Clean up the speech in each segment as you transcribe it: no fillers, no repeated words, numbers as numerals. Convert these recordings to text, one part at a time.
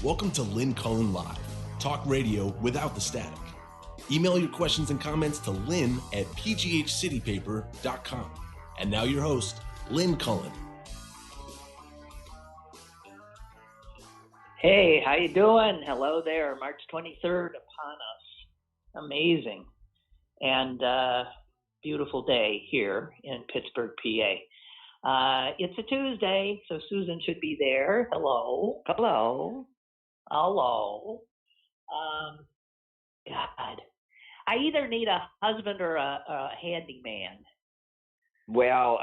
Welcome to Lynn Cullen Live, talk radio without the static. Email your questions and comments to lynn@pghcitypaper.com. And now your host, Lynn Cullen. Hey, how you doing? Hello there. March 23rd upon us. Amazing. And beautiful day here in Pittsburgh, PA. It's a Tuesday, so Susan should be there. Hello. Hello. Hello. God. I either need a husband or a handyman. Well,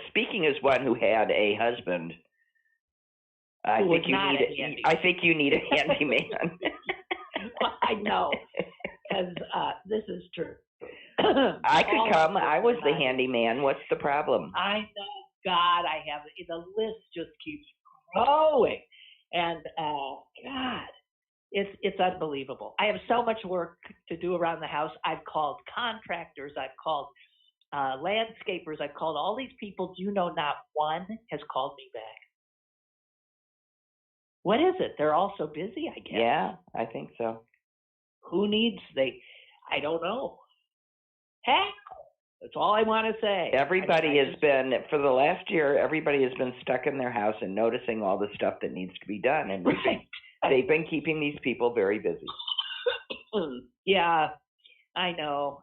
speaking as one who had a husband, I think you need a handyman. I know, because this is true. I could come. I was the handyman. What's the problem? I know. God, I have the list just keeps growing, and God, it's unbelievable. I have so much work to do around the house. I've called contractors. I've called landscapers. I've called all these people. Do you know not one has called me back? What is it? They're all so busy, I guess. Yeah, I think so. Who needs I don't know. Heck, that's all I want to say. Everybody has been, for the last year, everybody has been stuck in their house and noticing all the stuff that needs to be done. And they've been keeping these people very busy. Yeah, I know.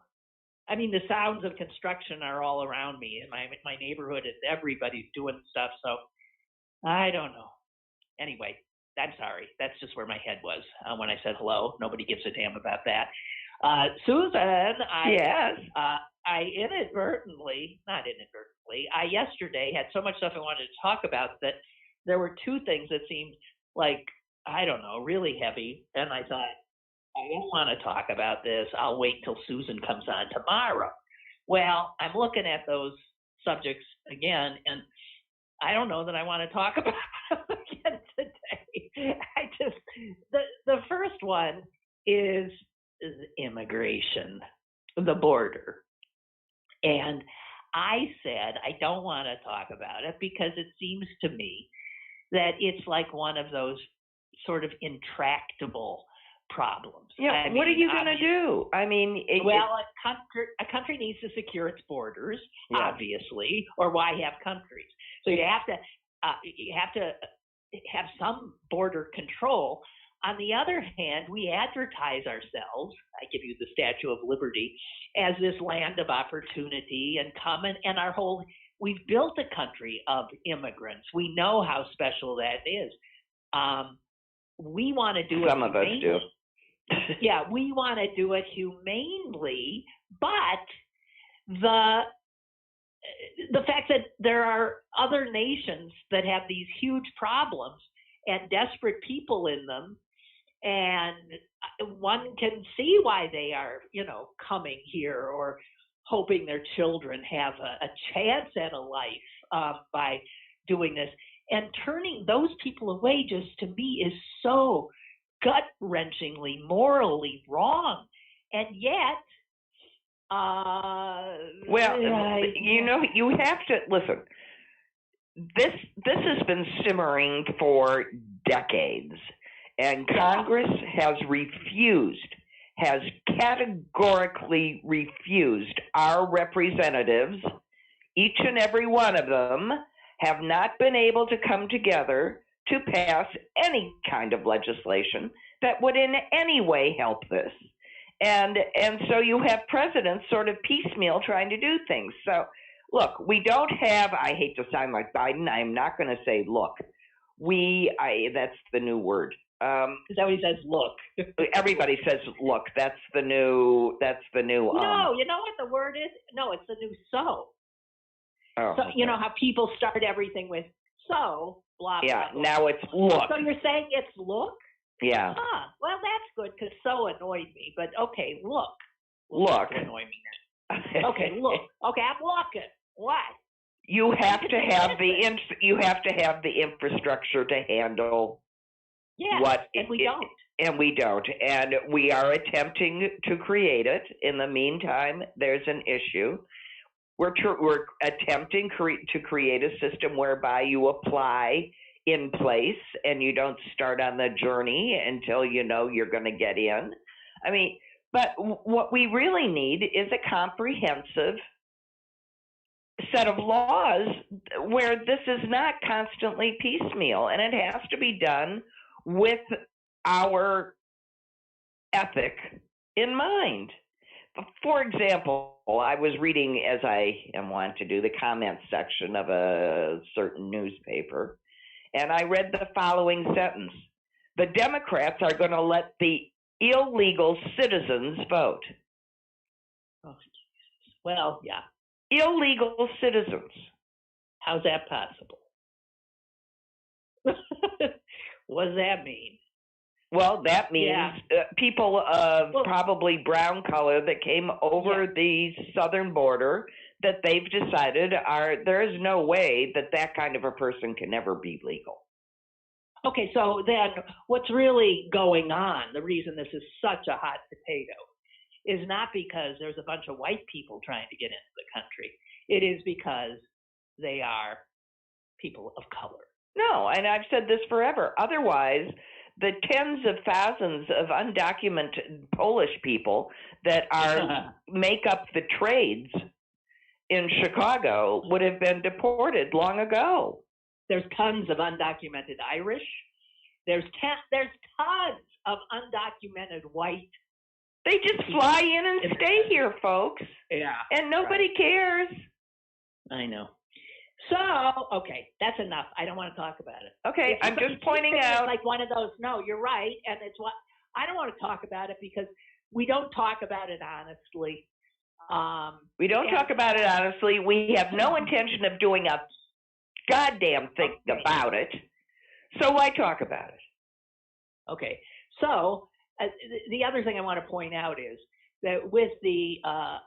I mean, the sounds of construction are all around me in my neighborhood, and everybody's doing stuff. So I don't know. Anyway, I'm sorry. That's just where my head was when I said hello. Nobody gives a damn about that. Susan, Yes. I yesterday had so much stuff I wanted to talk about that there were two things that seemed like, I don't know, really heavy. And I thought, I don't want to talk about this. I'll wait till Susan comes on tomorrow. Well, I'm looking at those subjects again, and I don't know that I want to talk about them again today. The first one is immigration, the border. And I said, I don't want to talk about it because it seems to me that it's like one of those sort of intractable problems. Yeah, what are you going to do? I mean, a country needs to secure its borders, obviously, or why have countries? So you have to have some border control. On the other hand, we advertise ourselves, I give you the Statue of Liberty, as this land of opportunity and common, and we've built a country of immigrants. We know how special that is. We want to do it. Some of us do. Yeah, we want to do it humanely, but the fact that there are other nations that have these huge problems and desperate people in them, and one can see why they are, coming here or hoping their children have a chance at a life by doing this. And turning those people away just to me is so gut-wrenchingly, morally wrong. And yet, you have to listen. This has been simmering for decades, and Congress has categorically refused. Our representatives, each and every one of them, have not been able to come together to pass any kind of legislation that would in any way help this. And so you have presidents sort of piecemeal trying to do things. So, look, we don't have, I hate to sound like Biden, I'm not going to say look. That's the new word. Is that what he says, look? Everybody says look. That's the new. No, you know what the word is? No, it's the new so. Oh, so okay. You know how people start everything with so, blah, yeah, blah, blah. Now it's look. So you're saying it's look? Yeah. Well, that's good because so annoyed me. But okay, look. Look. Annoy me now. Okay, look. Okay, I'm looking. What? You have to have the infrastructure to handle what and we don't. And we don't. And we are attempting to create it. In the meantime, there's an issue. We're attempting to create a system whereby you apply in place, and you don't start on the journey until you know you're going to get in. I mean, but what we really need is a comprehensive set of laws where this is not constantly piecemeal, and it has to be done with our ethic in mind. For example, I was reading, as I am wont to do, the comments section of a certain newspaper, and I read the following sentence: the Democrats are going to let the illegal citizens vote. Oh, Jesus. Well, yeah. Illegal citizens. How's that possible? What does that mean? Well, that means people of probably brown color that came over the southern border, that they've decided there is no way that kind of a person can ever be legal. Okay, so then what's really going on, the reason this is such a hot potato, is not because there's a bunch of white people trying to get into the country. It is because they are people of color. No, and I've said this forever. Otherwise, the tens of thousands of undocumented Polish people that make up the trades in Chicago would have been deported long ago. There's tons of undocumented Irish. There's tons of undocumented white. They just fly in and stay here, folks. Yeah. And nobody cares. I know. So, okay, that's enough. I don't want to talk about it. Okay, I'm just pointing out. It's like one of those, no, you're right. And it's what I don't want to talk about it because we don't talk about it honestly. We don't talk about it honestly. We have no intention of doing a goddamn thing about it. So why talk about it? Okay. So the other thing I want to point out is that with the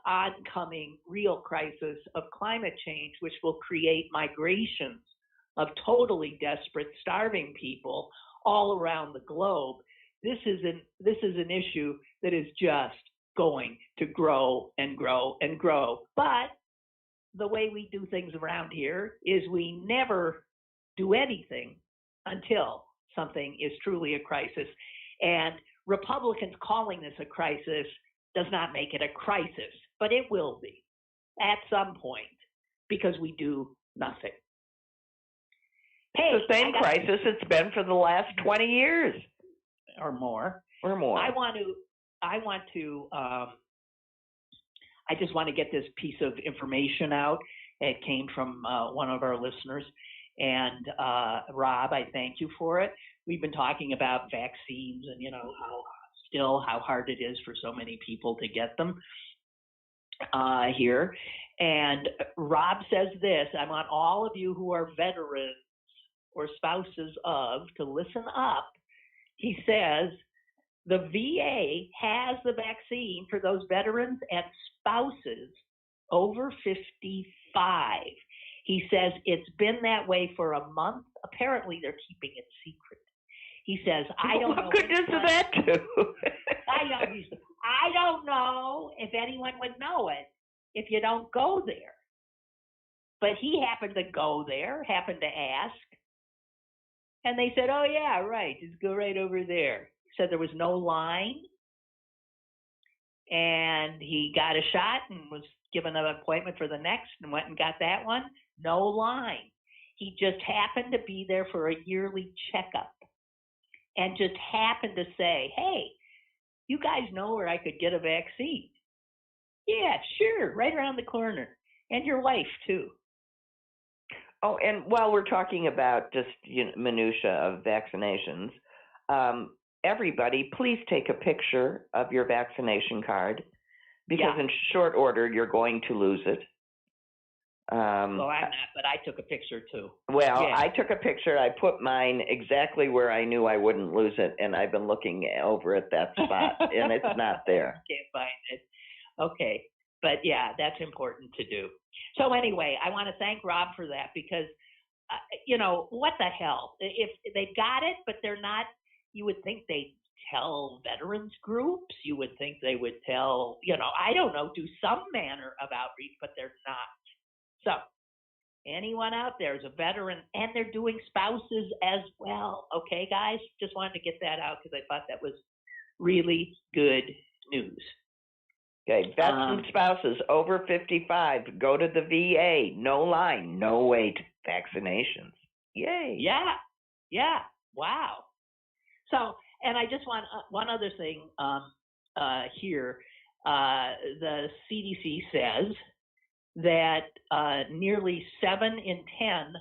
oncoming real crisis of climate change, which will create migrations of totally desperate, starving people all around the globe, this is an issue that is just going to grow and grow and grow. But the way we do things around here is we never do anything until something is truly a crisis. And Republicans calling this a crisis does not make it a crisis, but it will be at some point because we do nothing. Hey, it's the same crisis it's been for the last 20 years or more. I just want to get this piece of information out. It came from one of our listeners. And Rob, I thank you for it. We've been talking about vaccines and, how hard it is for so many people to get them here. And Rob says this: I want all of you who are veterans or spouses of to listen up. He says the VA has the vaccine for those veterans and spouses over 55. He says it's been that way for a month. Apparently, they're keeping it secret. He says, I don't know. What good does that do? I don't know if anyone would know it if you don't go there. But he happened to go there, happened to ask. And they said, oh, yeah, right. Just go right over there. He said there was no line. And he got a shot and was given an appointment for the next and went and got that one. No line. He just happened to be there for a yearly checkup and just happened to say, hey, you guys know where I could get a vaccine? Yeah, sure, right around the corner. And your wife, too. Oh, and while we're talking about just minutia of vaccinations, everybody, please take a picture of your vaccination card because in short order, you're going to lose it. Well, I'm not, but I took a picture too. Well, I took a picture. I put mine exactly where I knew I wouldn't lose it, and I've been looking over at that spot, and it's not there. Can't find it. Okay. But yeah, that's important to do. So anyway, I want to thank Rob for that because, what the hell? If they've got it, but they're not, you would think they'd tell veterans groups. You would think they would tell, I don't know, do some manner of outreach, but they're not. So anyone out there is a veteran, and they're doing spouses as well. Okay, guys, just wanted to get that out because I thought that was really good news. Okay, veteran spouses over 55, go to the VA, no line, no wait, vaccinations. Yay. Yeah, wow. So, and I just want one other thing here. The CDC says that nearly 7 in 10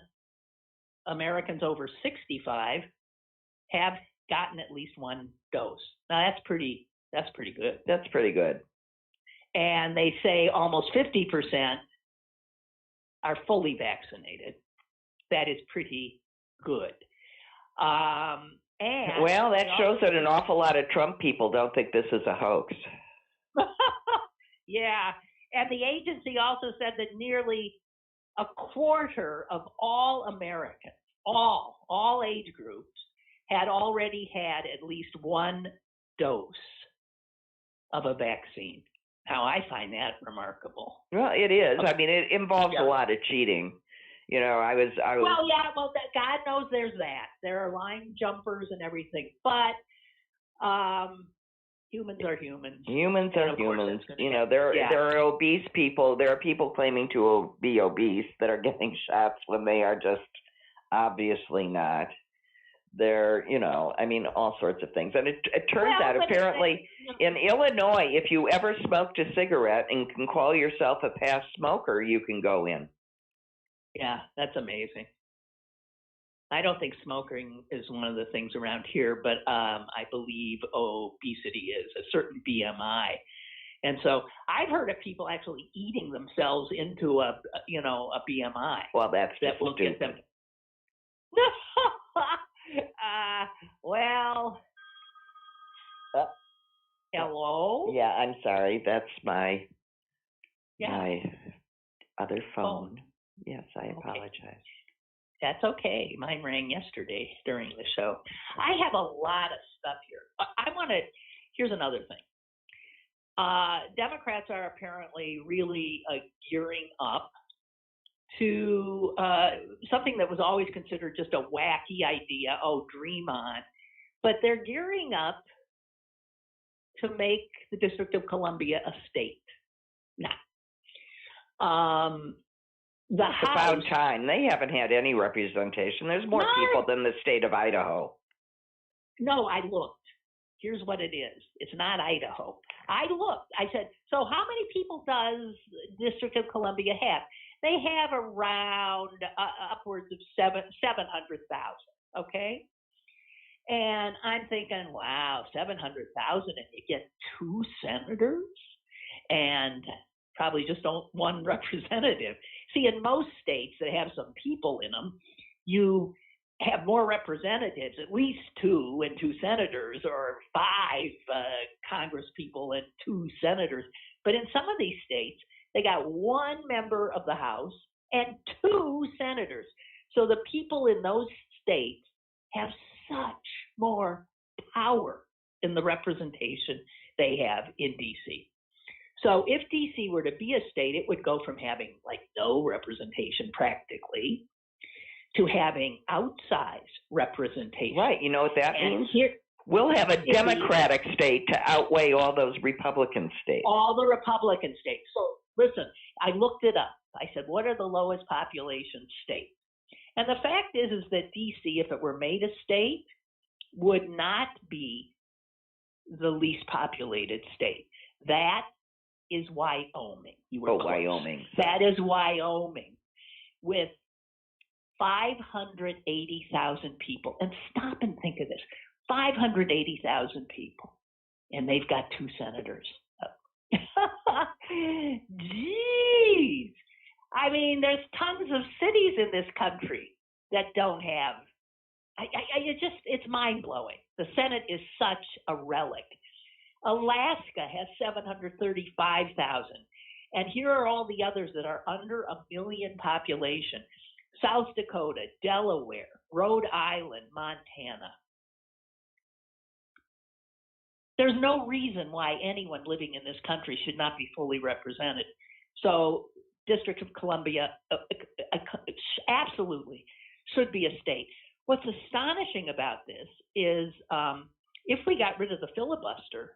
Americans over 65 have gotten at least one dose. Now that's pretty good. That's pretty good. And they say almost 50% are fully vaccinated. That is pretty good. And well, that shows that an awful lot of Trump people don't think this is a hoax. Yeah. And the agency also said that nearly a quarter of all Americans, all age groups, had already had at least one dose of a vaccine. Now, I find that remarkable. Well, it is. I mean, it involves a lot of cheating. You know, I was. Well, yeah. Well, God knows there's that. There are line jumpers and everything, but humans are humans. Humans are humans. You know, there are obese people. There are people claiming to be obese that are getting shots when they are just obviously not. They're, you know, I mean, all sorts of things. And it turns out, apparently, in Illinois, if you ever smoked a cigarette and can call yourself a past smoker, you can go in. Yeah, that's amazing. I don't think smoking is one of the things around here, but I believe obesity is a certain BMI. And so I've heard of people actually eating themselves into a BMI. Well, that will get them. Hello? Yeah, I'm sorry. That's my other phone. Yes, I apologize. That's okay. Mine rang yesterday during the show. I have a lot of stuff here. Here's another thing. Democrats are apparently really gearing up to something that was always considered just a wacky idea. Oh, dream on. But they're gearing up to make the District of Columbia a state. Now, the House, about time. They haven't had any representation. There's more people than the state of Idaho. No, I looked. Here's what it is. It's not Idaho. I looked. I said, so how many people does District of Columbia have? They have around upwards of 700,000, okay? And I'm thinking, wow, 700,000 and you get 2 senators and probably just one representative. See, in most states that have some people in them, you have more representatives, at least 2 and 2 senators, or 5 Congress people and 2 senators. But in some of these states, they got 1 member of the House and 2 senators. So the people in those states have such more power in the representation they have in D.C. So if D.C. were to be a state, it would go from having like no representation practically to having outsized representation. Right. You know what that means? We'll have a Democratic state to outweigh all those Republican states. All the Republican states. So listen, I looked it up. I said, what are the lowest population states? And the fact is that D.C., if it were made a state, would not be the least populated state. That is Wyoming. Wyoming. That is Wyoming with 580,000 people. And stop and think of this. 580,000 people. And they've got 2 senators. Jeez. I mean, there's tons of cities in this country that don't have. It's mind-blowing. The Senate is such a relic. Alaska has 735,000. And here are all the others that are under 1 million population. South Dakota, Delaware, Rhode Island, Montana. There's no reason why anyone living in this country should not be fully represented. So District of Columbia absolutely should be a state. What's astonishing about this is if we got rid of the filibuster,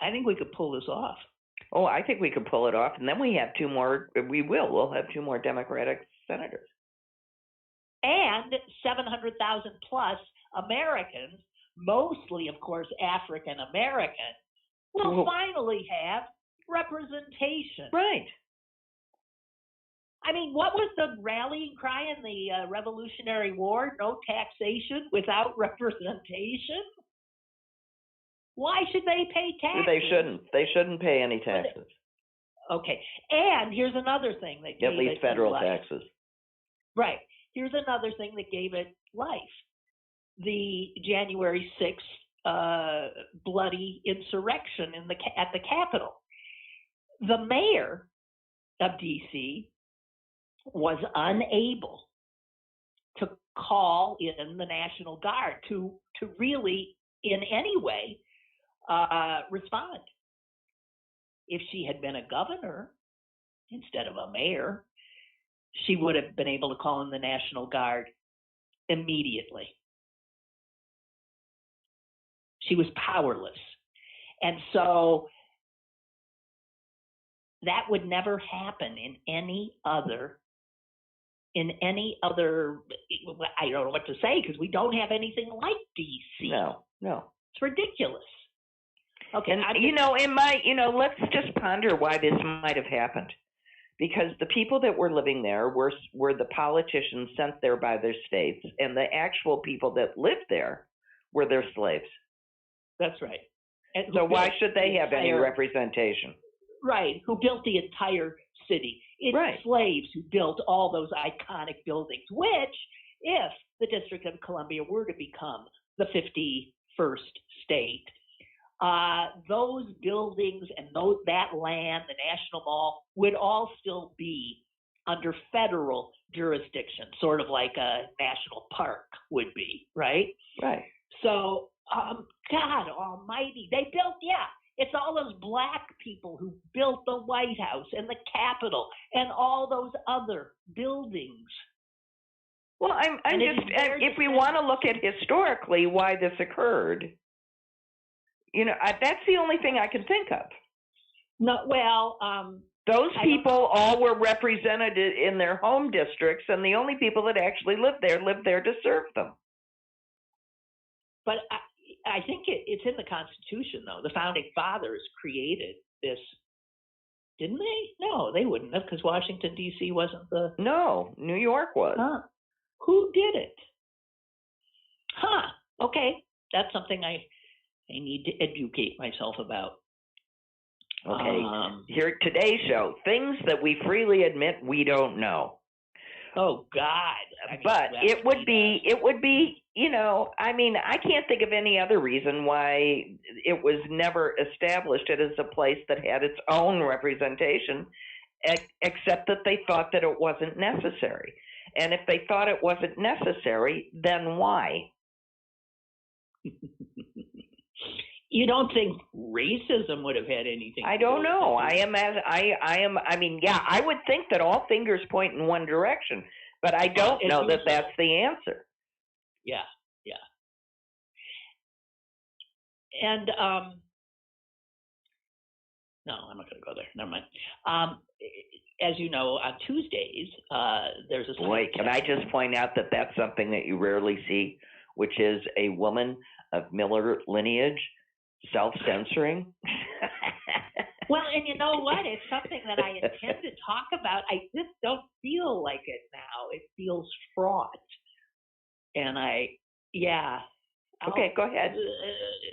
I think we could pull this off. Oh, I think we could pull it off, and then we have two more. We'll have two more Democratic senators. And 700,000 plus Americans, mostly, of course, African American, will finally have representation. Right. I mean, what was the rallying cry in the Revolutionary War? No taxation without representation? Why should they pay taxes? They shouldn't. They shouldn't pay any taxes. Okay. And here's another thing that gave at least it federal life. taxes. Right. Here's another thing that gave it life. The January 6th bloody insurrection at the Capitol. The mayor of D.C. was unable to call in the National Guard to really, in any way, respond. If she had been a governor instead of a mayor, she would have been able to call in the National Guard immediately. She was powerless. And so that would never happen in any other, I don't know what to say, because we don't have anything like DC. No. It's ridiculous. Okay. And, let's just ponder why this might have happened. Because the people that were living there were the politicians sent there by their states, and the actual people that lived there were their slaves. That's right. And so why should they have any representation? Right, who built the entire city. It's slaves who built all those iconic buildings, which, if the District of Columbia were to become the 51st state, those buildings and that land, the National Mall, would all still be under federal jurisdiction, sort of like a national park would be, right? Right. So, God almighty, they built, it's all those black people who built the White House and the Capitol and all those other buildings. Well, if we want to look at historically why this occurred, that's the only thing I can think of. No, well, those people all were represented in their home districts, and the only people that actually lived there to serve them. But I think it's in the Constitution, though. The Founding Fathers created this, didn't they? No, they wouldn't have, because Washington, D.C. wasn't the... No, New York was. Huh. Who did it? Okay. That's something I need to educate myself about. Okay. Here, today's show, things that we freely admit we don't know. Oh, God. But it would be, I can't think of any other reason why it was never established as a place that had its own representation, except that they thought that it wasn't necessary. And if they thought it wasn't necessary, then why? You don't think racism would have had anything? I don't know. I would think that all fingers point in one direction, but I don't know that that's the answer. Yeah. And no, I'm not going to go there. Never mind. As you know, on Tuesdays, there's a... Boy, can I just point out that that's something that you rarely see, which is a woman of Miller lineage self-censoring. Well, and you know what? It's something that I intend to talk about. I just don't feel like it now. It feels fraught. And Okay, go ahead.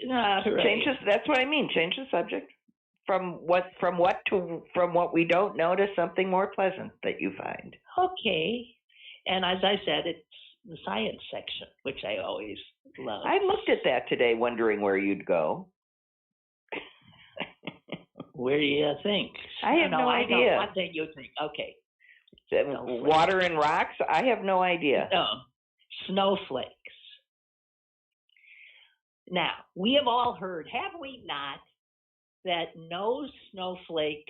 Right. That's what I mean. Change the subject from what we don't know to something more pleasant that you find. Okay. And as I said, it's the science section, which I always love. I looked at that today, wondering where you'd go. Where do you think? I have no idea. What thing you think? Okay. Water and rocks? I have no idea. No. Snowflakes. Now, we have all heard, have we not, that no snowflake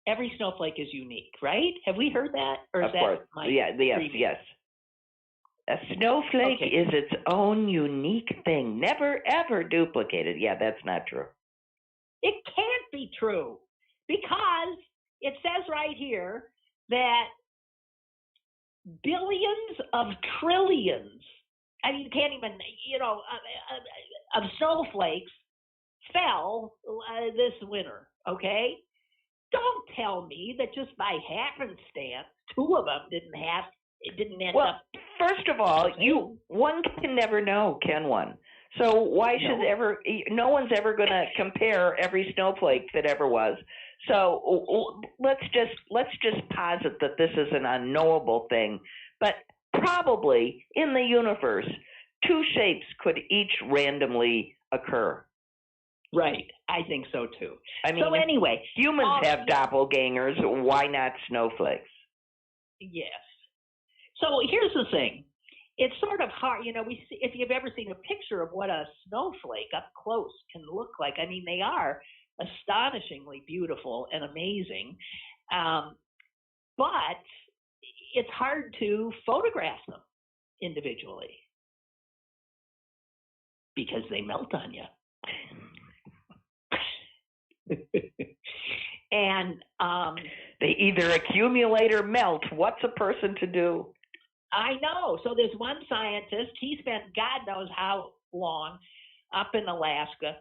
every snowflake is unique, right? Have we heard that? Or is Of that course. Yes. A snowflake is its own unique thing, never ever duplicated. Yeah, that's not true. It can't be true because it says right here that billions of trillions, I mean, you can't even, of snowflakes fell this winter, okay? Don't tell me that just by happenstance, two of them didn't end up. First of all, one can never know, can one? So why should no one's ever going to compare every snowflake that ever was. So let's just posit that this is an unknowable thing, but probably in the universe, two shapes could each randomly occur. Right, I think so too. I mean, so anyway, humans have doppelgangers. Why not snowflakes? Yes. So here's the thing. It's sort of hard, if you've ever seen a picture of what a snowflake up close can look like. I mean, they are astonishingly beautiful and amazing, but it's hard to photograph them individually because they melt on you. And they either accumulate or melt. What's a person to do? I know. So there's one scientist, he spent God knows how long up in Alaska,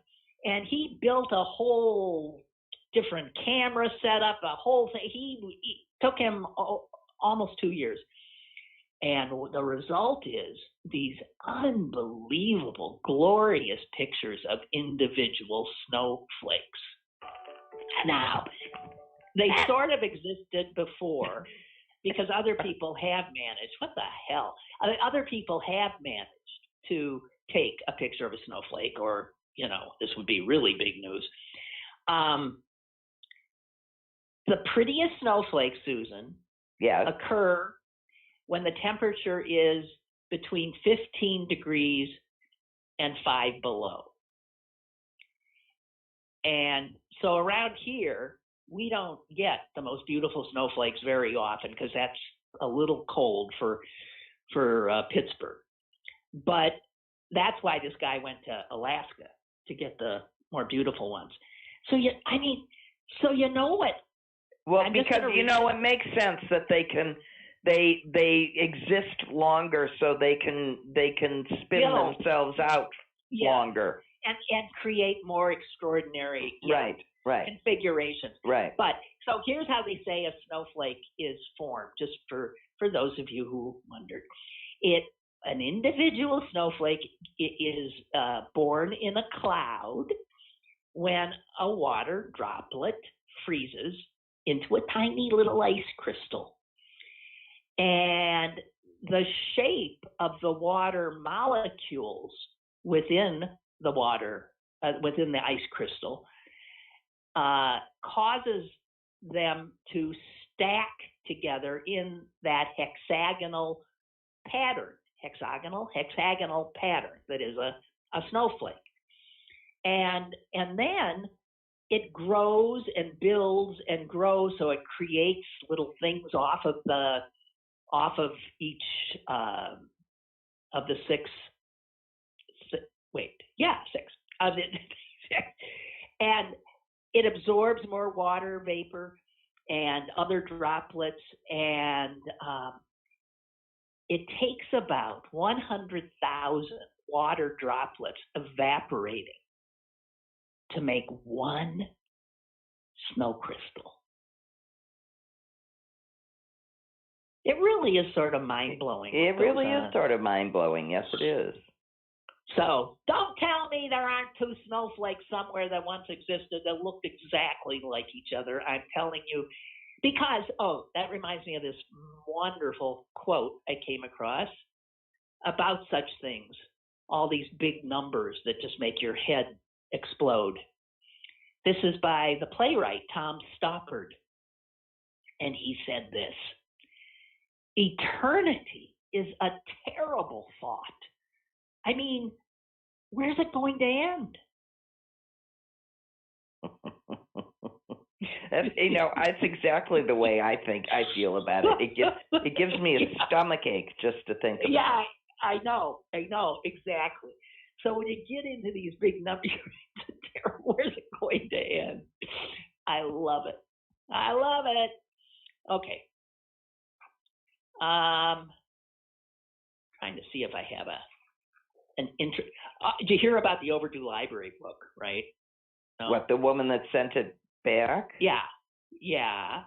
and he built a whole different camera setup, a whole thing. He took him almost 2 years. And the result is these unbelievable, glorious pictures of individual snowflakes. Now, they sort of existed before because other people have managed. What the hell? Other people have managed to take a picture of a snowflake, or, this would be really big news. The prettiest snowflakes, Susan, occur when the temperature is between 15 degrees and 5 below. And so around here, we don't get the most beautiful snowflakes very often because that's a little cold for Pittsburgh. But that's why this guy went to Alaska to get the more beautiful ones. So you know what? Well, because it makes sense that they exist longer, so they can spin themselves out longer and create more extraordinary configurations. Right. But so here's how they say a snowflake is formed, just for those of you who wondered. An individual snowflake is born in a cloud when a water droplet freezes into a tiny little ice crystal. And the shape of the water molecules within the water, within the ice crystal, causes them to stack together in that hexagonal pattern that is a snowflake. And then it grows and builds and grows, so it creates little things off of each of the six of it. And it absorbs more water vapor and other droplets, and it takes about 100,000 water droplets evaporating to make one snow crystal. It really is sort of mind-blowing. It really is sort of mind-blowing. Yes, it is. So don't tell me there aren't two snowflakes somewhere that once existed that looked exactly like each other. I'm telling you, because, that reminds me of this wonderful quote I came across about such things, all these big numbers that just make your head explode. This is by the playwright Tom Stoppard, and he said this: eternity is a terrible thought. I mean, where's it going to end? That's exactly the way I feel about it. It gives me a stomach ache just to think about it. Yeah, I know, exactly. So when you get into these big numbers, where's it going to end? I love it. Okay. Trying to see if I have an interest. Did you hear about the overdue library book, right? No? What, the woman that sent it back? Yeah.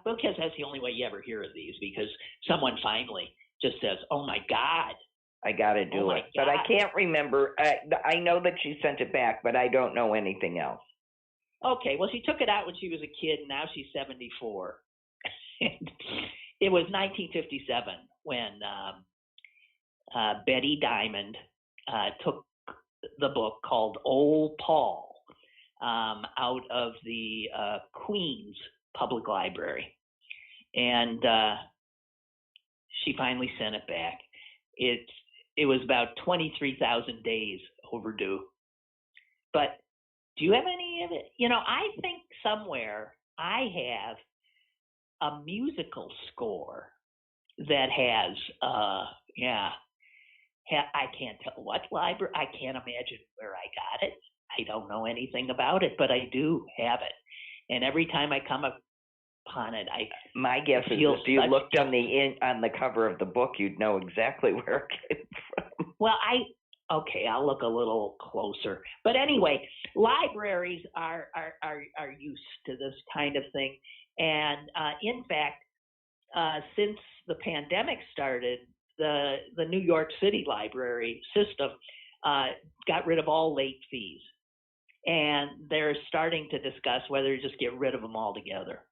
Because that's the only way you ever hear of these, because someone finally just says, "Oh my God, I got to do it." But I can't remember. I know that she sent it back, but I don't know anything else. Okay, well, she took it out when she was a kid, and now she's 74. It was 1957 when Betty Diamond took the book called Old Paul out of the Queens Public Library, and she finally sent it back. It was about 23,000 days overdue. But do you have any of it? I think somewhere I have a musical score that has, I can't tell what library. I can't imagine where I got it. I don't know anything about it, but I do have it. And every time I come upon it, my guess is if you looked on the cover of the book, you'd know exactly where it came from. Well, I'll look a little closer. But anyway, libraries are used to this kind of thing, and in fact, since the pandemic started, the New York City library system got rid of all late fees, and they're starting to discuss whether to just get rid of them altogether.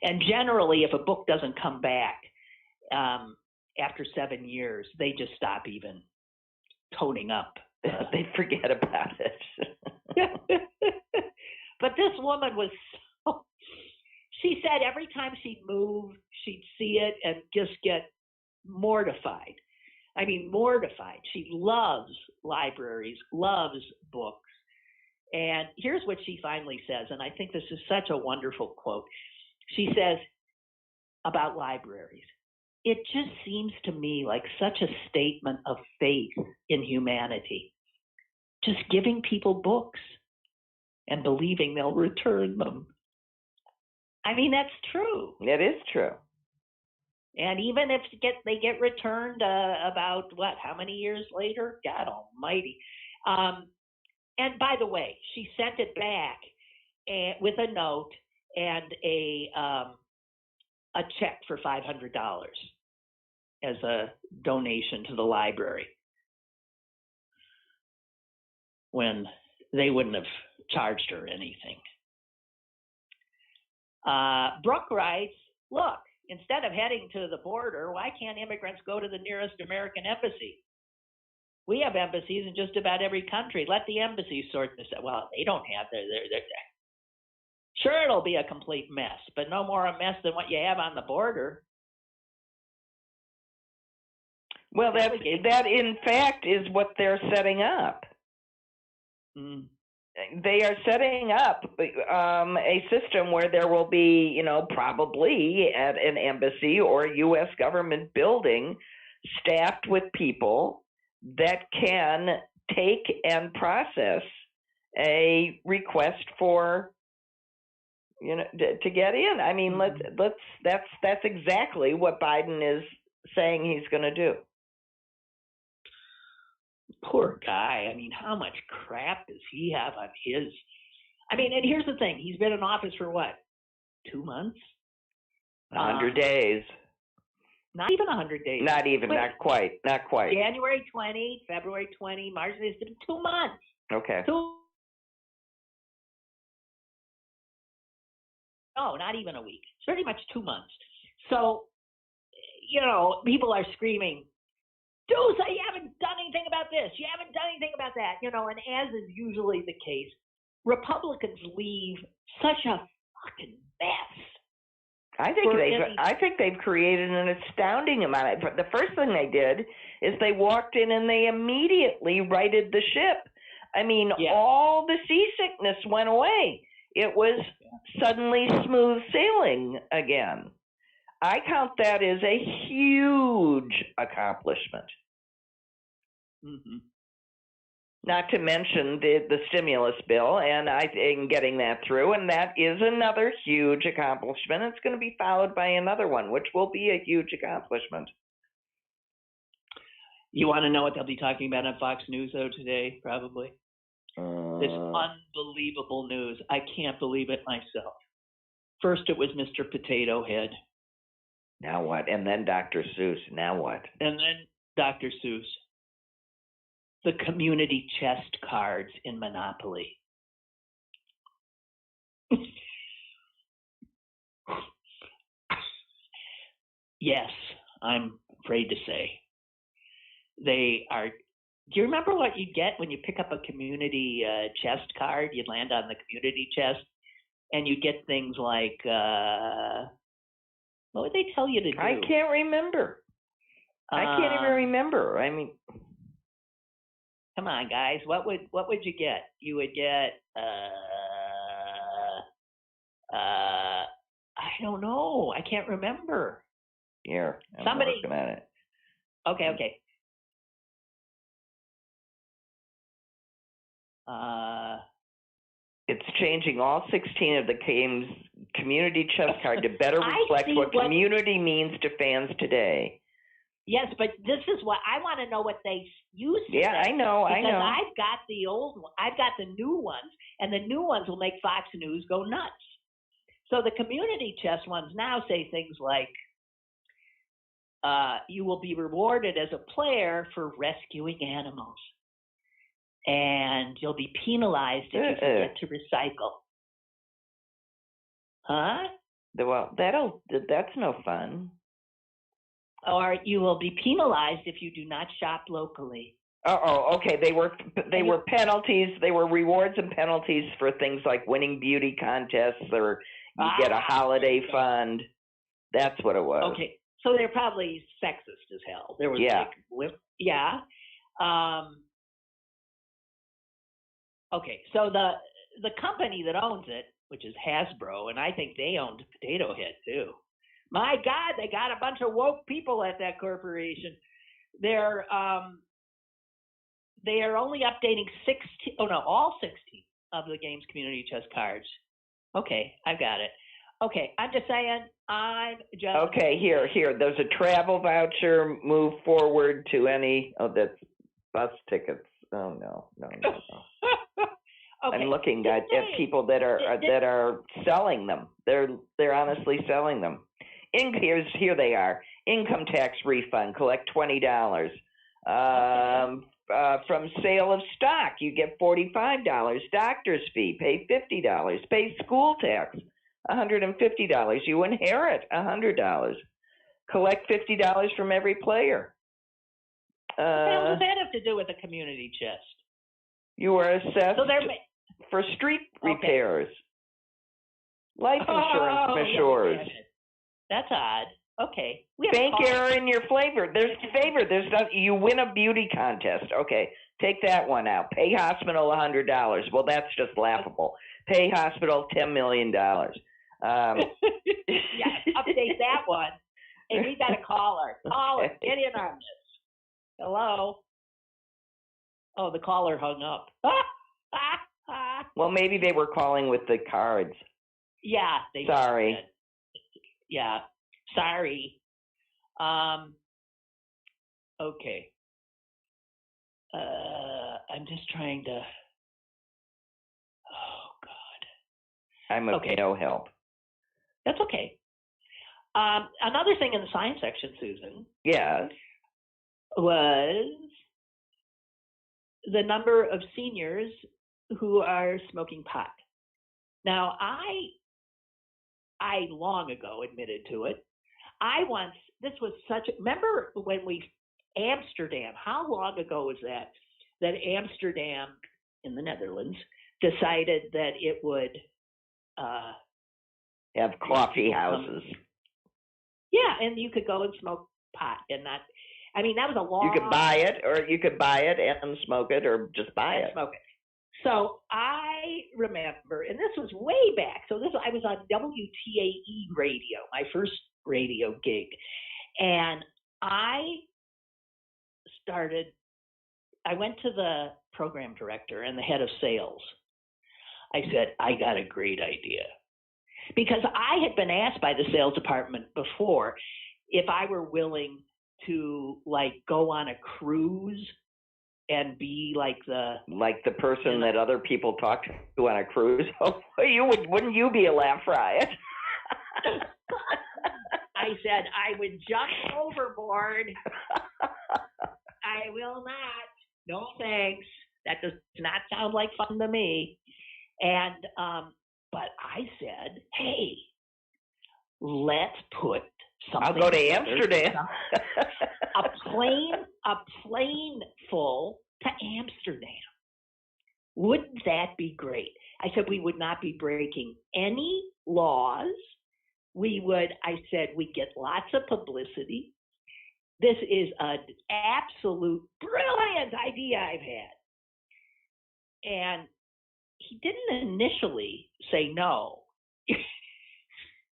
And generally, if a book doesn't come back after 7 years, they just stop even toning up. They forget about it. But this woman was she said every time she'd move, she'd see it and just get mortified. I mean, mortified. She loves libraries, loves books. And here's what she finally says, and I think this is such a wonderful quote. She says about libraries, "It just seems to me like such a statement of faith in humanity. Just giving people books and believing they'll return them." I mean, that's true. It is true. And even if they get returned about, how many years later? God almighty. And by the way, she sent it back with a note and a check for $500 as a donation to the library, when they wouldn't have charged her anything. Brooke writes, "Look, instead of heading to the border, why can't immigrants go to the nearest American embassy? We have embassies in just about every country. Let the embassies sort this out." Well, they don't have their. Sure, it'll be a complete mess, but no more a mess than what you have on the border. Well, that in fact is what they're setting up. They are setting up a system where there will be, probably at an embassy or a U.S. government building staffed with people that can take and process a request for, to get in. I mean, that's exactly what Biden is saying he's going to do. Poor guy. I mean, how much crap does he have on his? I mean, and here's the thing. He's been in office for what? 2 months? 100 days. Not even 100 days. Not quite. January 20, February 20, March, it's been 2 months. Okay. No, not even a week. It's pretty much 2 months. So, people are screaming, "Dusa, you haven't done anything about this. You haven't done anything about that." And as is usually the case, Republicans leave such a fucking mess. I think they've created an astounding amount. The first thing they did is they walked in and they immediately righted the ship. I mean, all the seasickness went away. It was suddenly smooth sailing again. I count that as a huge accomplishment. Mm-hmm. Not to mention the stimulus bill and I think getting that through, and that is another huge accomplishment. It's going to be followed by another one, which will be a huge accomplishment. You want to know what they'll be talking about on Fox News, though, today, probably? This unbelievable news. I can't believe it myself. First, it was Mr. Potato Head. Now what? And then Dr. Seuss. Now what? And then Dr. Seuss. The community chest cards in Monopoly. Yes, I'm afraid to say. They are. Do you remember what you get when you pick up a community chest card? You'd land on the community chest, and you get things like, what would they tell you to do? I can't remember. I can't even remember. I mean, come on, guys. What would you get? You would get, I don't know. I can't remember. Here, I'm working on it. Okay. It's changing all 16 of the game's community chess card to better reflect what community means to fans today. Yes, but this is what I want to know what they use. Yeah, I know. Because I've got the old one, I've got the new ones, and the new ones will make Fox News go nuts. So the community chess ones now say things like, you will be rewarded as a player for rescuing animals. And you'll be penalized if you forget to recycle. Huh? Well, that's no fun. Or you will be penalized if you do not shop locally. Oh, okay. They were penalties. They were rewards and penalties for things like winning beauty contests, or you get a holiday fund. That's what it was. Okay, so they're probably sexist as hell. There was Okay, so the company that owns it, which is Hasbro, and I think they owned Potato Head too. My God, they got a bunch of woke people at that corporation. They are only updating all 16 of the game's community chess cards. Okay, I've got it. Okay, I'm just saying, Okay, here. There's a travel voucher. Move forward to any. Oh, that's bus tickets. Oh no. Okay. I'm looking at people that are selling them. They're honestly selling them. Here they are. Income tax refund. Collect $20. From sale of stock, you get $45. Doctor's fee, pay $50. Pay school tax, $150. You inherit $100. Collect $50 from every player. What the hell does that have to do with the community chest? You are assessed for street repairs. Life insurance measures. That's odd. Okay. Bank error in your favor. You win a beauty contest. Okay, take that one out. Pay hospital $100. Well, that's just laughable. Pay hospital $10 million. Yeah, update that one. Hey, we got a caller. Caller, get in on this. Hello. Oh, the caller hung up. Well, maybe they were calling with the cards. Yeah. Sorry. Yeah. Sorry. Okay. I'm just trying to. Oh God. I'm of no help. That's okay. Another thing in the science section, Susan. Yes. Was the number of seniors who are smoking pot. Now, I long ago admitted to it. Remember when Amsterdam, how long ago was that Amsterdam in the Netherlands decided that it would have coffee houses. Yeah, and you could go and smoke pot and not, that was a long. You could buy it and smoke it, or just buy it. Smoke it. So I remember, and this was way back. So I was on WTAE radio, my first radio gig, and I went to the program director and the head of sales. I said, I got a great idea. Because I had been asked by the sales department before if I were willing to go on a cruise and be like the person that other people talk to on a cruise. Oh, wouldn't you be a laugh riot? I said I would jump overboard. I will not. No thanks. That does not sound like fun to me. And but I said, hey, let's put something. I'll go to Amsterdam. a plane full to Amsterdam. Wouldn't that be great? I said we would not be breaking any laws. I said we'd get lots of publicity. This is an absolute brilliant idea I've had. And he didn't initially say no,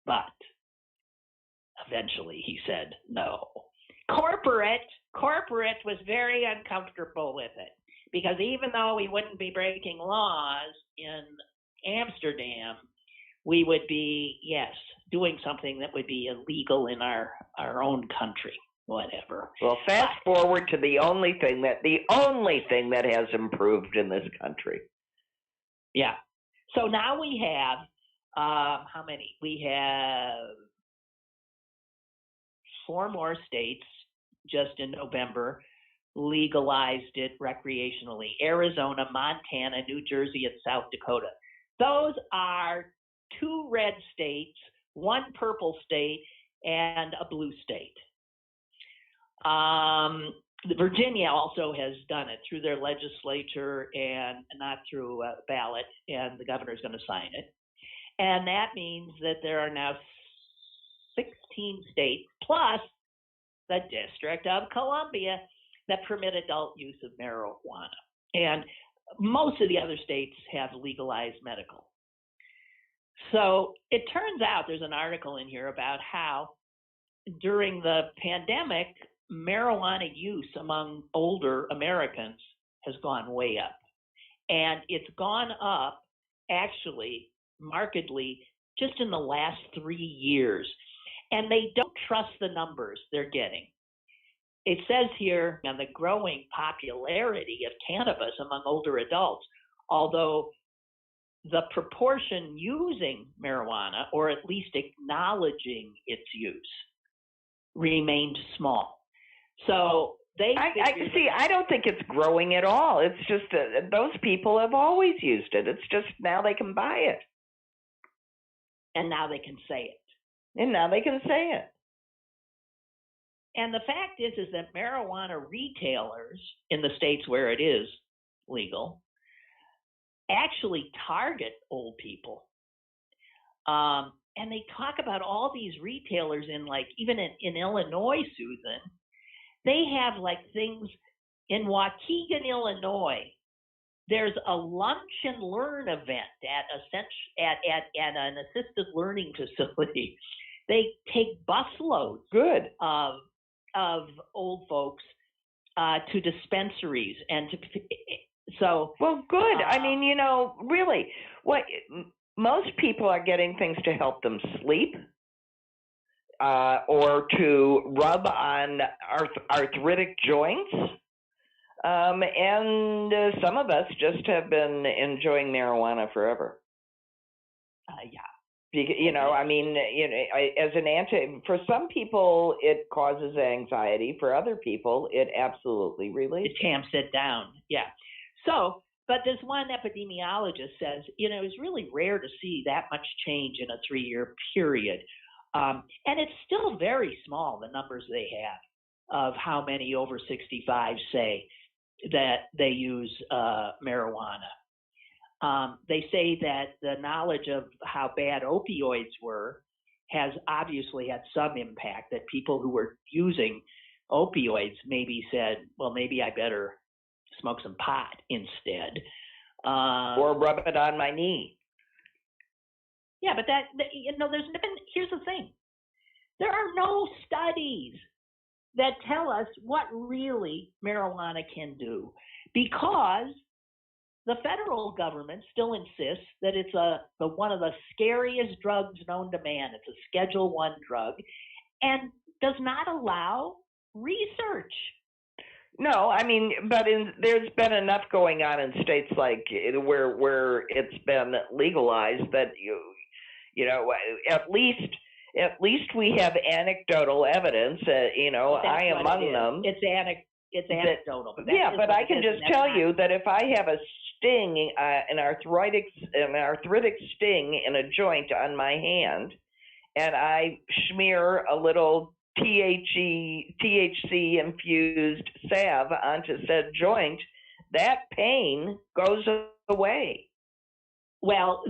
but eventually he said no. Corporate was very uncomfortable with it because even though we wouldn't be breaking laws in Amsterdam, we would be, doing something that would be illegal in our own country, whatever. Well, fast forward to the only thing that has improved in this country. Yeah. So now we have, how many? We have 4 more states just in November legalized it recreationally. Arizona, Montana, New Jersey, and South Dakota. Those are 2 red states, 1 purple state, and a blue state. Virginia also has done it through their legislature and not through a ballot, and the governor's going to sign it. And that means that there are now 16 states plus the District of Columbia that permit adult use of marijuana. And most of the other states have legalized medical. So it turns out there's an article in here about how during the pandemic, marijuana use among older Americans has gone way up. And it's gone up actually markedly just in the last 3 years. And they don't trust the numbers they're getting. It says here on the growing popularity of cannabis among older adults, although the proportion using marijuana, or at least acknowledging its use, remained small. So I don't think it's growing at all. It's just those people have always used it. It's just now they can buy it. And now they can say it. And the fact is that marijuana retailers in the states where it is legal actually target old people. And they talk about all these retailers in even in Illinois, Susan, they have things in Waukegan, Illinois. There's a lunch and learn event at an assisted learning facility. They take busloads of old folks to dispensaries and Well, good. I mean, really, most people are getting things to help them sleep, or to rub on arthritic joints. And some of us just have been enjoying marijuana forever. As an for some people, it causes anxiety. For other people, it absolutely relieves. It tamps it down. Yeah. So, but this one epidemiologist says, it's really rare to see that much change in a 3-year period. And it's still very small, the numbers they have of how many over 65 say that they use marijuana. They say that the knowledge of how bad opioids were has obviously had some impact, that people who were using opioids maybe said, well, maybe I better smoke some pot instead. Or rub it on my knee. Yeah, but here's the thing. There are no studies that tell us what really marijuana can do, because the federal government still insists that it's one of the scariest drugs known to man. It's a Schedule 1 drug and does not allow research. No, I mean, but there's been enough going on in states like where it's been legalized that you know, at least we have anecdotal evidence. I among them. It's anecdotal. But but I can just tell you that if I have a sting, an arthritic sting in a joint on my hand, and I smear a little THC infused salve onto said joint, that pain goes away. Well,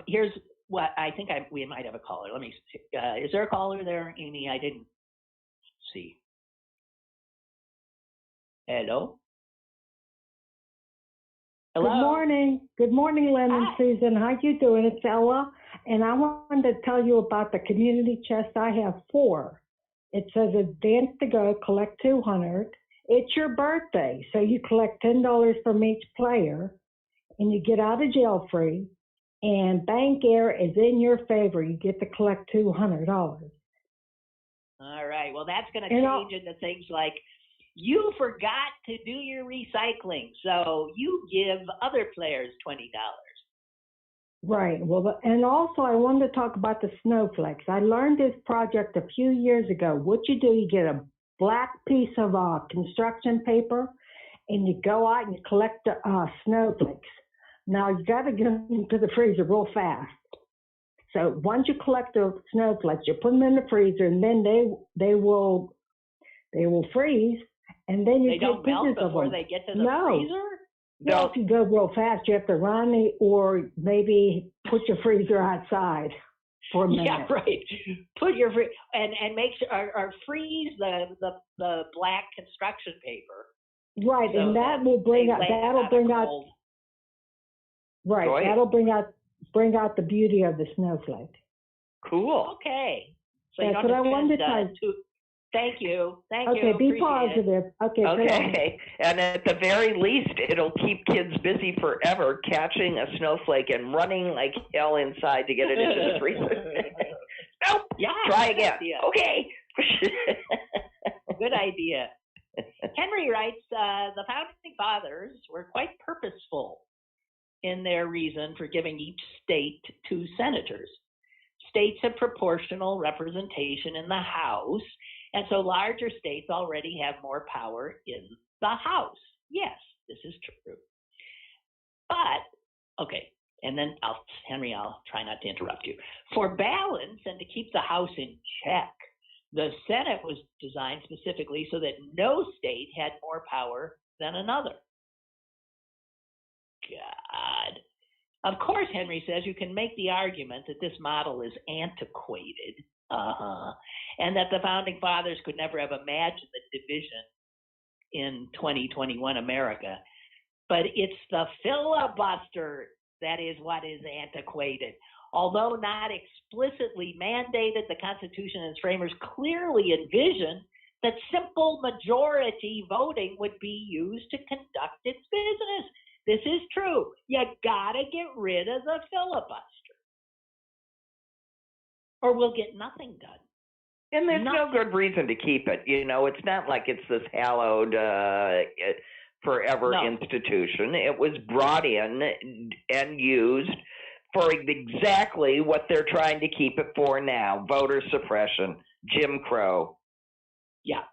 here's what I think we might have a caller. Let me see. Is there a caller there, Amy? I didn't see. Hello? Hello? Good morning. Good morning, Lynn and Susan. How you doing? It's Ella. And I wanted to tell you about the community chest. I have 4. It says advance to go, collect 200. It's your birthday, so you collect $10 from each player, and you get out of jail free. And Bank Air is in your favor. You get to collect $200. All right. Well, that's going to change into things like you forgot to do your recycling, so you give other players $20. Right. Well, and also I wanted to talk about the snowflakes. I learned this project a few years ago. What you do, you get a black piece of construction paper, and you go out and you collect the snowflakes. Now, you got to get them into the freezer real fast. So once you collect the snowflakes, you put them in the freezer, and then they will freeze, and then you don't melt before they get to the freezer? No, if you go real fast, you have to run or maybe put your freezer outside for a minute. Yeah, right. Put your and make sure or freeze the black construction paper. Right, so and that'll bring out. Right, that'll bring out the beauty of the snowflake. Cool. Okay. So that's what I wanted to tell you. Thank you. Okay, be positive. Okay. And at the very least, it'll keep kids busy forever catching a snowflake and running like hell inside to get it into the freezer. Nope. Yeah. Try again. Okay. Good idea. Henry writes, the founding fathers were quite purposeful in their reason for giving each state 2 senators. States have proportional representation in the House, and so larger states already have more power in the House. Yes, this is true. But, okay, and then Henry, I'll try not to interrupt you. For balance and to keep the House in check, the Senate was designed specifically so that no state had more power than another. God. Of course, Henry says you can make the argument that this model is antiquated, and that the founding fathers could never have imagined the division in 2021 America. But it's the filibuster that is what is antiquated. Although not explicitly mandated, the Constitution and its framers clearly envisioned that simple majority voting would be used to conduct its business. This is true. You gotta get rid of the filibuster, or we'll get nothing done. And there's no good reason to keep it. It's not like it's this hallowed forever institution. It was brought in and used for exactly what they're trying to keep it for now: voter suppression, Jim Crow. Yeah.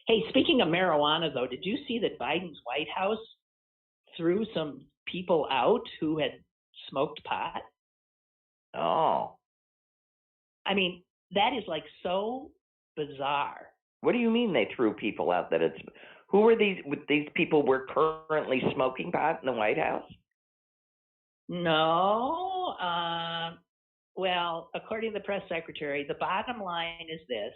Hey, speaking of marijuana, though, did you see that Biden's White House threw some people out who had smoked pot? Oh. I mean, that is like so bizarre. What do you mean they threw people out? Who are these people were currently smoking pot in the White House? No. Well, according to the press secretary, the bottom line is this.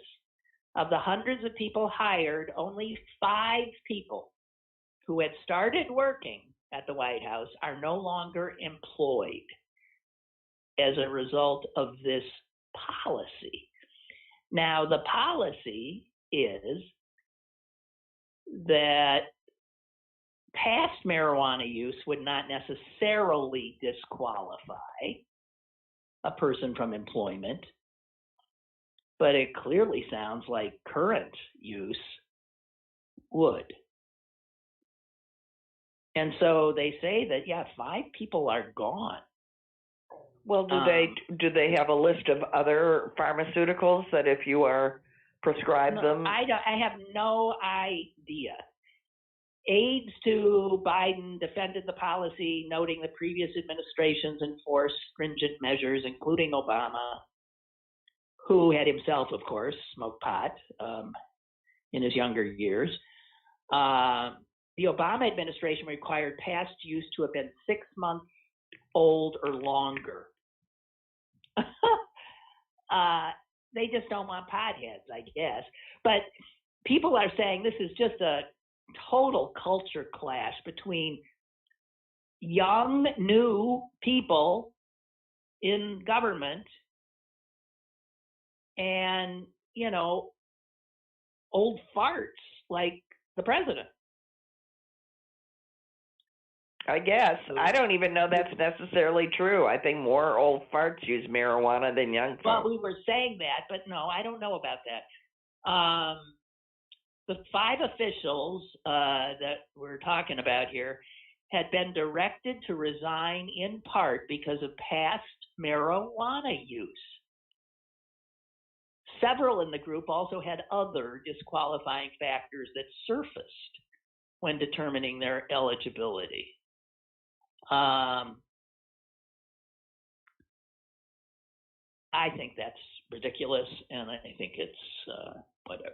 Of the hundreds of people hired, only 5 people who had started working at the White House are no longer employed as a result of this policy. Now, the policy is that past marijuana use would not necessarily disqualify a person from employment, but it clearly sounds like current use would. And so they say that, yeah, 5 people are gone. Well, do they have a list of other pharmaceuticals that if you are prescribed them? I have no idea. Aides to Biden defended the policy, noting the previous administrations enforced stringent measures, including Obama, who had himself, of course, smoked pot in his younger years. The Obama administration required past use to have been 6 months old or longer. They just don't want potheads, I guess. But people are saying this is just a total culture clash between young, new people in government and, you know, old farts like the president. I guess. I don't even know that's necessarily true. I think more old farts use marijuana than young folks. Well, we were saying that, but no, I don't know about that. The 5 officials that we're talking about here had been directed to resign in part because of past marijuana use. Several in the group also had other disqualifying factors that surfaced when determining their eligibility. I think that's ridiculous, and I think it's whatever.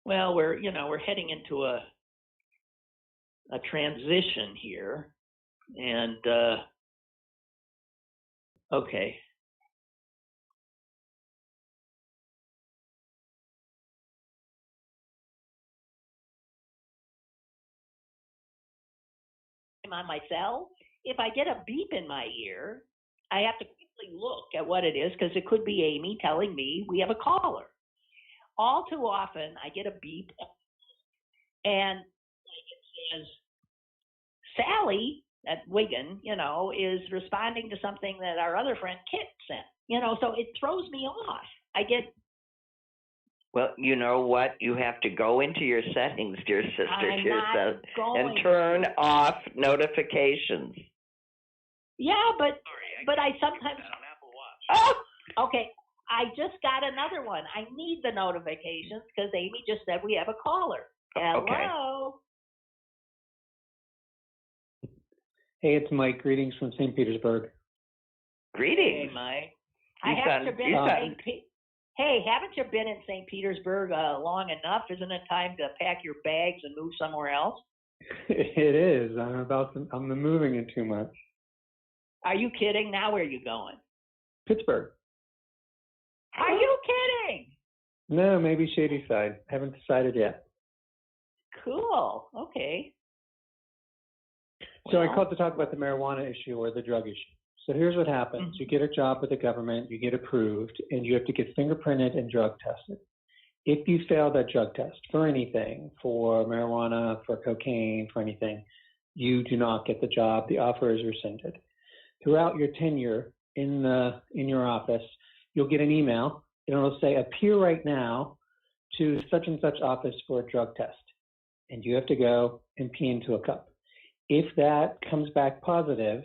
Well, we're heading into a transition here, and okay. On my cell, if I get a beep in my ear, I have to quickly look at what it is because it could be Amy telling me we have a caller. All too often, I get a beep and it says, Sally at Wigan, is responding to something that our other friend Kit sent, so it throws me off. Well, you know what? You have to go into your settings, dear sister, and turn off notifications. Yeah, but I sometimes. On Apple Watch. Oh, okay. I just got another one. I need the notifications because Amy just said we have a caller. Hello. Okay. Hey, it's Mike. Greetings from St. Petersburg. Greetings. Hey, Mike. Haven't you been in St. Petersburg long enough? Isn't it time to pack your bags and move somewhere else? It is. I'm moving in 2 months. Are you kidding? Now where are you going? Pittsburgh. Are you kidding? No, maybe Shady Side. Haven't decided yet. Cool. Okay. So I called to talk about the marijuana issue or the drug issue. So here's what happens. You get a job with the government, you get approved, and you have to get fingerprinted and drug tested. If you fail that drug test for anything, for marijuana, for cocaine, for anything, you do not get the job. The offer is rescinded. Throughout your tenure in your office, you'll get an email. It'll say, appear right now to such and such office for a drug test. And you have to go and pee into a cup. If that comes back positive,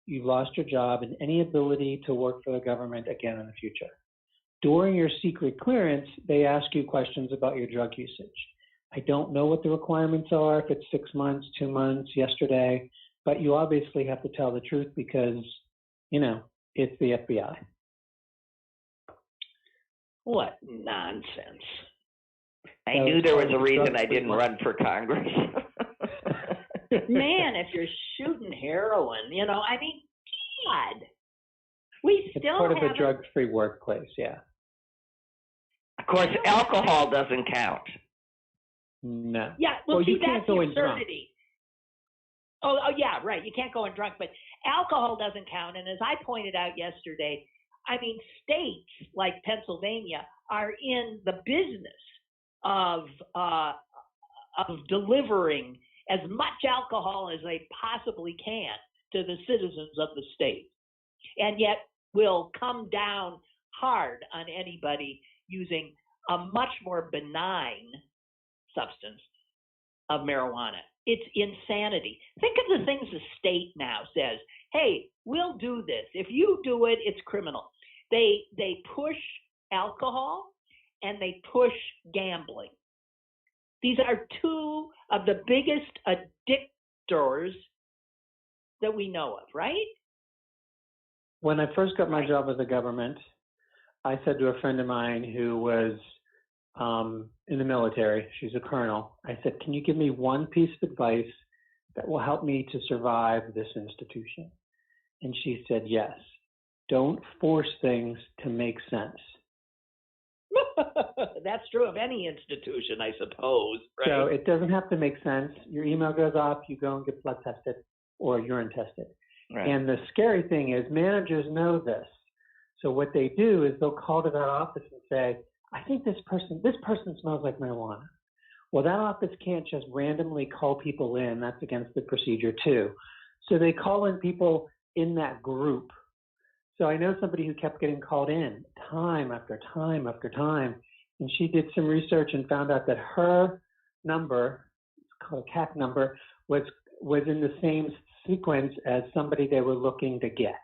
you've lost your job and any ability to work for the government again in the future. During your secret clearance, they ask you questions about your drug usage. I don't know what the requirements are, if it's 6 months, 2 months, yesterday, but you obviously have to tell the truth because, it's the FBI. What nonsense. I knew there was a reason I didn't run for Congress. Man, if you're shooting heroin, God. We still it's part of a drug-free workplace, yeah. Of course, alcohol doesn't count. No. Yeah, well, see, you can't that's the go in drunk. absurdity. Oh, yeah, right. You can't go in drunk, but alcohol doesn't count. And as I pointed out yesterday, I mean, states like Pennsylvania are in the business of delivering as much alcohol as they possibly can to the citizens of the state, and yet will come down hard on anybody using a much more benign substance of marijuana. It's insanity. Think of the things the state now says, hey, we'll do this. If you do it, it's criminal. They push alcohol and they push gambling. These are two of the biggest addictors that we know of, right? When I first got my job with the government, I said to a friend of mine who was in the military, she's a colonel, I said, can you give me one piece of advice that will help me to survive this institution? And she said, yes, don't force things to make sense. That's true of any institution, I suppose, right? So it doesn't have to make sense. Your email goes off, you go and get blood tested or urine tested. Right. And the scary thing is managers know this. So what they do is they'll call to that office and say, I think this person smells like marijuana. Well, that office can't just randomly call people in. That's against the procedure too. So they call in people in that group. So I know somebody who kept getting called in time after time after time. And she did some research and found out that her number, it's called a CAC number, was in the same sequence as somebody they were looking to get.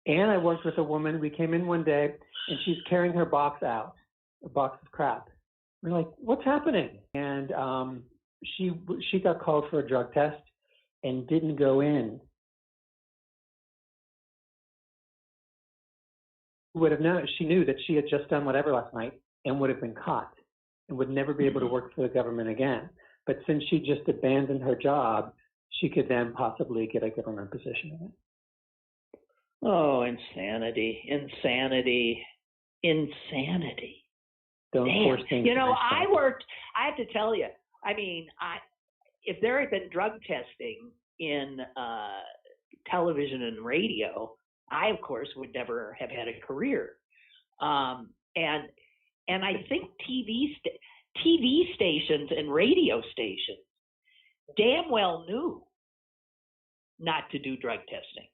And I worked with a woman. We came in one day, and she's carrying her box out, a box of crap. We're like, what's happening? And she got called for a drug test and didn't go in. Would have known. She knew that she had just done whatever last night and would have been caught and would never be able to work for the government again. But since she just abandoned her job, she could then possibly get a government position in it. Oh, insanity. Don't Damn. force things. You know, I have to tell you, I mean, if there had been drug testing in television and radio, I, of course, would never have had a career. And I think TV stations and radio stations damn well knew not to do drug testing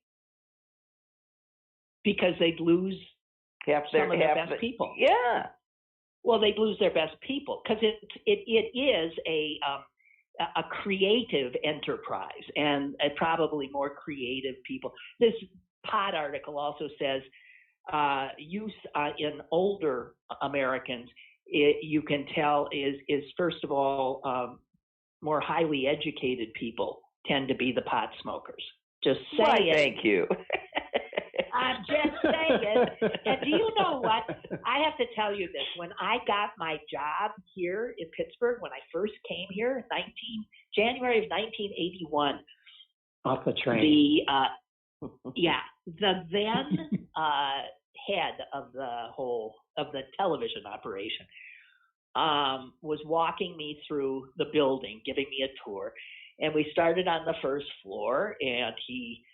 because they'd lose some of their best people. Yeah. Well, they'd lose their best people because it is a creative enterprise and probably more creative people. This pot article also says use in older Americans, you can tell is first of all, more highly educated people tend to be the pot smokers. Just saying. Why, thank you. I'm just saying. And do you know what? I have to tell you this. When I got my job here in Pittsburgh, when I first came here in January of 1981. Off the train. The then head of the television operation was walking me through the building, giving me a tour, and we started on the first floor, and he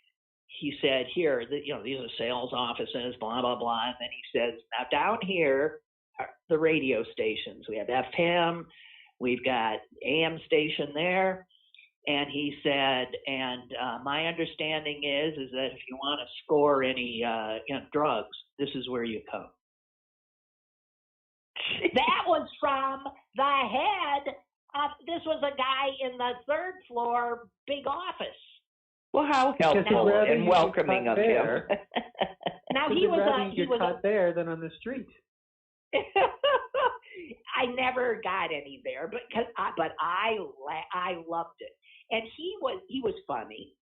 said, here, these are sales offices, blah, blah, blah. And then he says, now down here are the radio stations. We have FM, we've got AM station there. And he said, my understanding is that if you want to score any drugs, this is where you come. That was from the head of, this was a guy in the third floor big office. Well, how helpful and welcoming of him. Now he was caught there than on the street. I never got any there, but I loved it, and he was funny,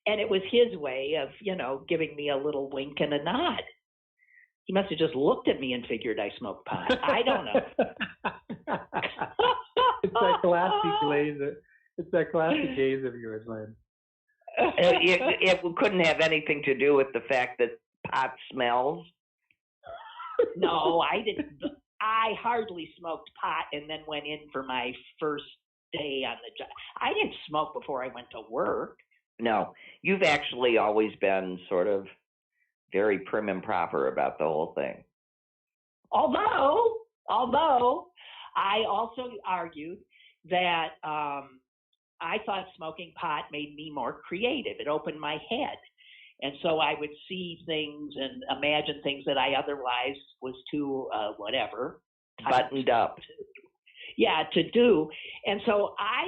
and it was his way of giving me a little wink and a nod. He must have just looked at me and figured I smoked pot. I don't know. It's that classy glaze. It's that classy gaze of yours, Lynn. It couldn't have anything to do with the fact that pot smells. No, I didn't. I hardly smoked pot and then went in for my first day on the job. I didn't smoke before I went to work. No, you've actually always been sort of very prim and proper about the whole thing. Although I also argued that I thought smoking pot made me more creative. It opened my head. And so I would see things and imagine things that I otherwise was too, buttoned up. To do. And so I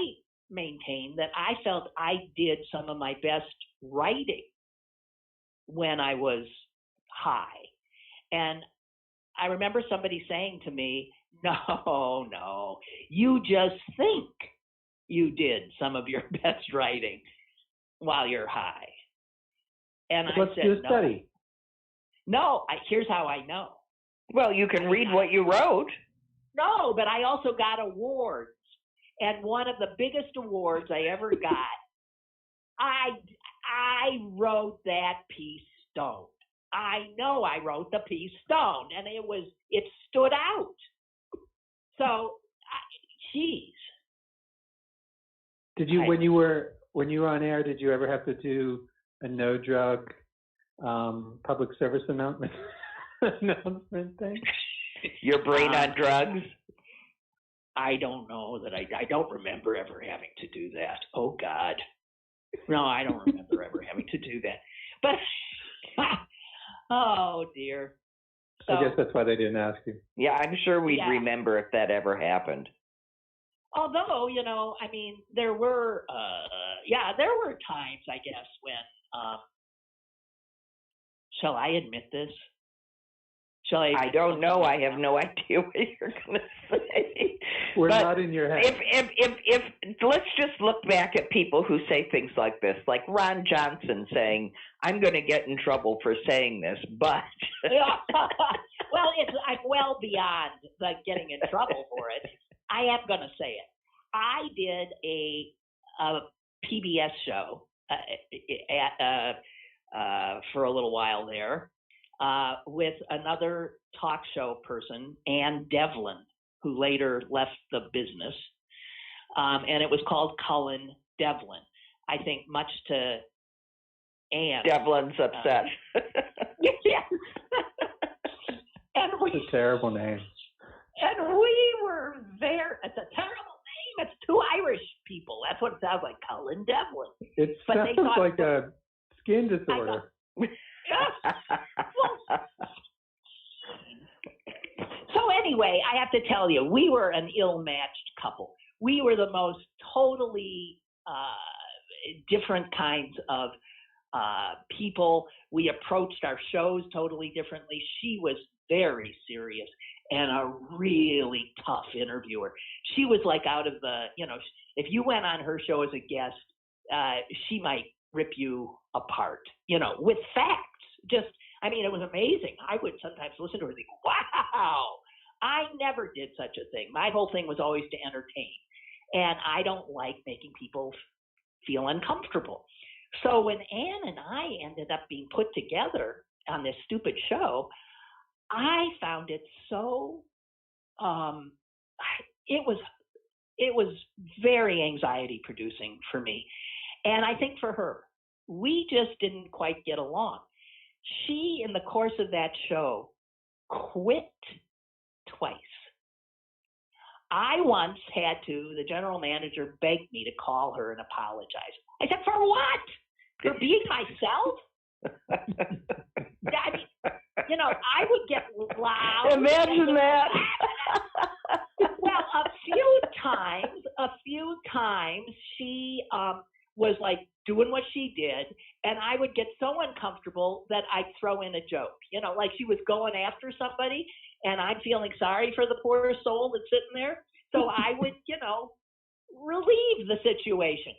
maintained that I felt I did some of my best writing when I was high. And I remember somebody saying to me, no, you just think you did some of your best writing while you're high. And Let's do a study. No, here's how I know. Well, you can read what you wrote. No, but I also got awards. And one of the biggest awards I ever got, I wrote that piece stoned. I know I wrote the piece stoned, and it stood out. So, geez. Did you, when you were on air, did you ever have to do a no drug public service announcement thing? Your brain on drugs? I don't know that I don't remember ever having to do that. Oh God. No, I don't remember ever having to do that. But oh dear. So, I guess that's why they didn't ask you. Yeah, I'm sure we'd remember if that ever happened. Although, I mean, there were times, I guess, when, shall I admit this? I don't know. I have no idea what you're going to say. We're not in your head. If let's just look back at people who say things like this, like Ron Johnson saying, "I'm going to get in trouble for saying this," but well, I'm well beyond getting in trouble for it. I am going to say it. I did a PBS show for a little while there. With another talk show person, Ann Devlin, who later left the business. And it was called Cullen Devlin. I think much to Ann. Devlin's upset. Yes. It's a terrible name. And we were there. It's a terrible name. It's two Irish people. That's what it sounds like, Cullen Devlin. It sounds like a skin disorder. So anyway, I have to tell you, we were an ill-matched couple. We were the most totally different kinds of people. We approached our shows totally differently. She was very serious and a really tough interviewer. She was like out of the, if you went on her show as a guest, she might rip you apart, with facts. It was amazing. I would sometimes listen to her and think, wow, I never did such a thing. My whole thing was always to entertain. And I don't like making people feel uncomfortable. So when Ann and I ended up being put together on this stupid show, I found it so, it was very anxiety producing for me. And I think for her, we just didn't quite get along. She, in the course of that show, quit twice. I once had the general manager begged me to call her and apologize. I said, for what? For being myself? I would get loud. Imagine that. Well, a few times she was like doing what she did, and I would get so uncomfortable that I'd throw in a joke. Like she was going after somebody, and I'm feeling sorry for the poor soul that's sitting there. So I would, relieve the situation.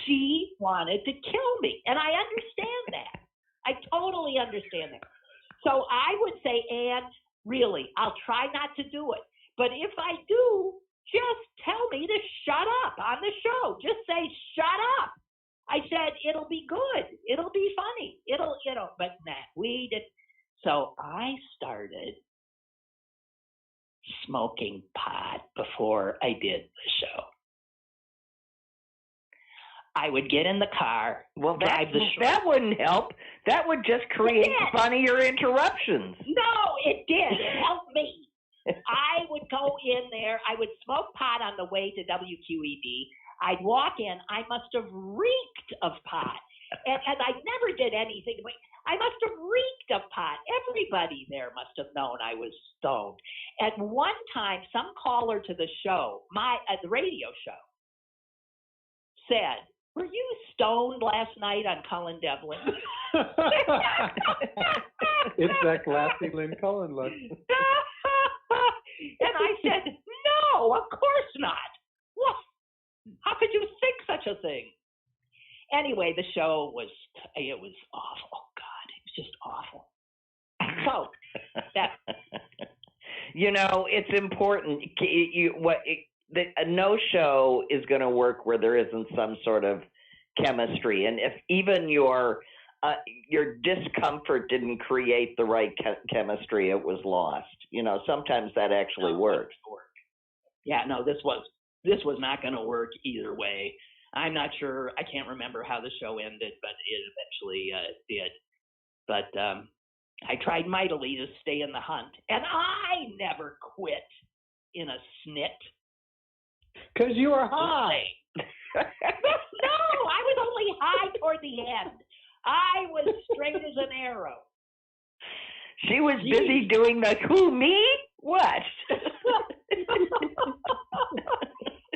She wanted to kill me, and I understand that. I totally understand that. So I would say, Ann, really, I'll try not to do it. But if I do, just tell me to shut up on the show. Just say, shut up. I said, it'll be good. It'll be funny. But nah, we did. So I started smoking pot before I did the show. I would get in the car. Well, drive the show. that wouldn't help. That would just create funnier interruptions. No, it did. It helped me. I would go in there. I would smoke pot on the way to WQED. I'd walk in. I must have reeked of pot. And I never did anything. I must have reeked of pot. Everybody there must have known I was stoned. At one time, some caller to the show, the radio show, said, "Were you stoned last night on Cullen Devlin?" It's that classy Lynn Cullen look. And I said, "No, of course not. What? How could you think such a thing?" Anyway, the show was awful. Oh, God, it was just awful. So, it's important. A no-show is going to work where there isn't some sort of chemistry, and if even your discomfort didn't create the right chemistry, it was lost. Sometimes that actually works. Yeah, no, this was not going to work either way. I'm not sure. I can't remember how the show ended, but it eventually did. But I tried mightily to stay in the hunt, and I never quit in a snit. Because you were high. No, I was only high toward the end. I was straight as an arrow. She was busy doing the who, me? What?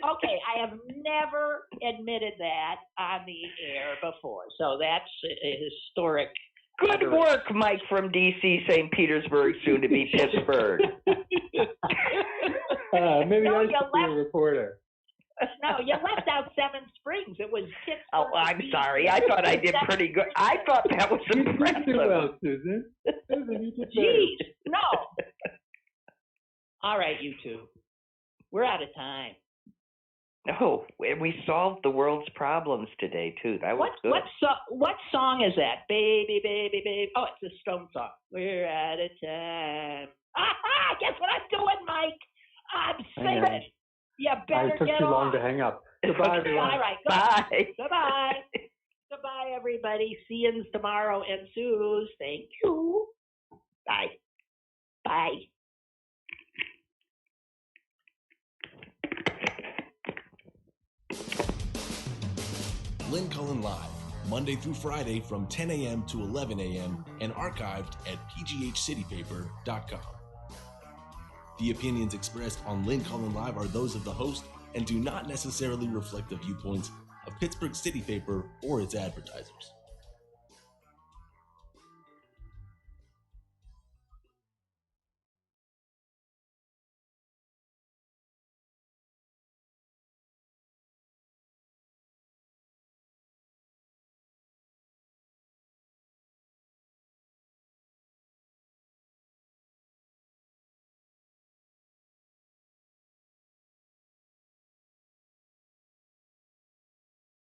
Okay, I have never admitted that on the air before, so that's a historic. Good work, Mike from D.C., St. Petersburg, soon to be Pittsburgh. Maybe I should be a reporter. No, you left out Seven Springs. It was Pittsburgh. Oh, I'm sorry. I thought I did pretty good. I thought that was impressive. You did well, Susan. Susan, you did Jeez, no. All right, you two. We're out of time. Oh, and we solved the world's problems today, too. That was good. What song is that? Baby, baby, baby. Oh, it's a Stone song. We're out of time. Aha! Guess what I'm doing, Mike? I'm singing. You better it took get too off. long to hang up. Goodbye, everyone. All right. Bye. Goodbye. Goodbye, everybody. See you tomorrow. And Suze, thank you. Bye. Bye. Lynn Cullen Live, Monday through Friday from 10 a.m. to 11 a.m. and archived at pghcitypaper.com. The opinions expressed on Lynn Cullen Live are those of the host and do not necessarily reflect the viewpoints of Pittsburgh City Paper or its advertisers.